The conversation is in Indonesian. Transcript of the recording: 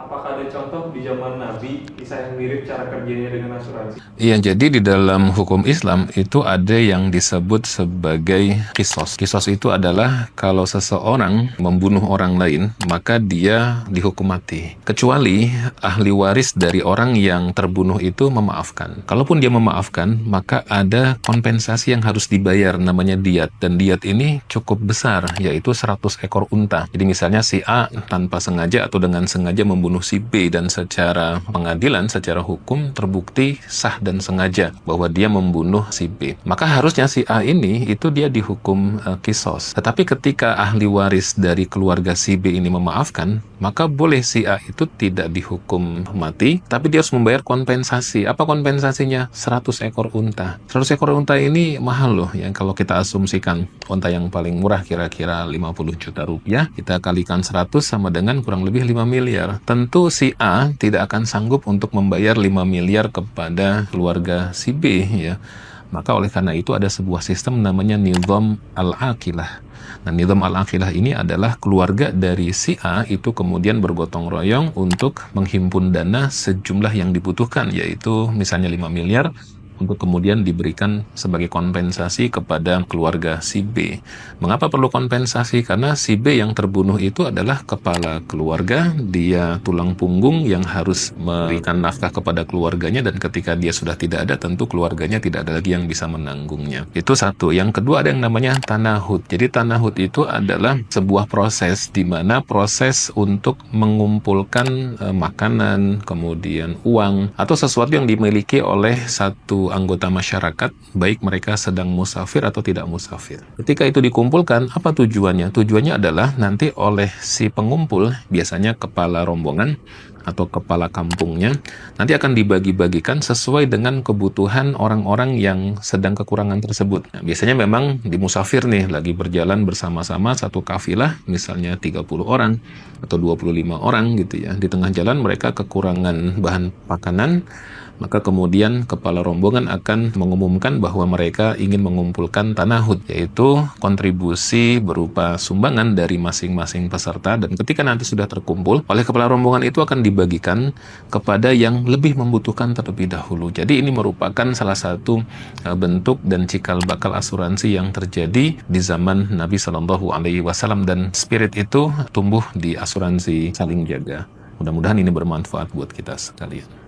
Apakah ada contoh di zaman Nabi kisah yang mirip cara kerjanya dengan asuransi? Iya, jadi di dalam hukum Islam itu ada yang disebut sebagai kisos. Kisos itu adalah kalau seseorang membunuh orang lain, maka dia dihukum mati. Kecuali ahli waris dari orang yang terbunuh itu memaafkan. Kalaupun dia memaafkan, maka ada kompensasi yang harus dibayar, namanya diat. Dan diat ini cukup besar, yaitu 100 ekor unta. Jadi misalnya si A tanpa sengaja atau dengan sengaja membunuh si B, dan secara pengadilan, secara hukum terbukti sah dan sengaja bahwa dia membunuh si B, maka harusnya si A ini itu dia dihukum kisos. Tetapi ketika ahli waris dari keluarga si B ini memaafkan, maka boleh si A itu tidak dihukum mati, tapi dia harus membayar kompensasi. Apa kompensasinya? 100 ekor unta. 100 ekor unta ini mahal loh ya. Kalau kita asumsikan unta yang paling murah kira-kira 50 juta rupiah, kita kalikan 100 sama dengan kurang lebih 5 miliar. Tentu si A tidak akan sanggup untuk membayar 5 miliar kepada keluarga si B ya. Maka oleh karena itu ada sebuah sistem namanya nizam al-aqilah. Nah, nizam al-aqilah ini adalah keluarga dari si A itu kemudian bergotong royong untuk menghimpun dana sejumlah yang dibutuhkan, yaitu misalnya 5 miliar, untuk kemudian diberikan sebagai kompensasi kepada keluarga si B. Mengapa perlu kompensasi? Karena si B yang terbunuh itu adalah kepala keluarga, dia tulang punggung yang harus memberikan nafkah kepada keluarganya, dan ketika dia sudah tidak ada, tentu keluarganya tidak ada lagi yang bisa menanggungnya. Itu satu. Yang kedua ada yang namanya tanahud. Jadi tanahud itu adalah sebuah proses di mana proses untuk mengumpulkan makanan, kemudian uang, atau sesuatu yang dimiliki oleh satu anggota masyarakat, baik mereka sedang musafir atau tidak musafir. Ketika itu dikumpulkan, apa tujuannya? Tujuannya adalah nanti oleh si pengumpul, biasanya kepala rombongan atau kepala kampungnya, nanti akan dibagi-bagikan sesuai dengan kebutuhan orang-orang yang sedang kekurangan tersebut. Nah, biasanya memang di musafir nih, lagi berjalan bersama-sama satu kafilah, misalnya 30 orang atau 25 orang gitu ya. Di tengah jalan mereka kekurangan bahan makanan, maka kemudian kepala rombongan akan mengumumkan bahwa mereka ingin mengumpulkan tanahud, yaitu kontribusi berupa sumbangan dari masing-masing peserta, dan ketika nanti sudah terkumpul, oleh kepala rombongan itu akan dibagikan kepada yang lebih membutuhkan terlebih dahulu. Jadi ini merupakan salah satu bentuk dan cikal bakal asuransi yang terjadi di zaman Nabi Shallallahu Alaihi Wasallam, dan spirit itu tumbuh di asuransi saling jaga. Mudah-mudahan ini bermanfaat buat kita sekalian.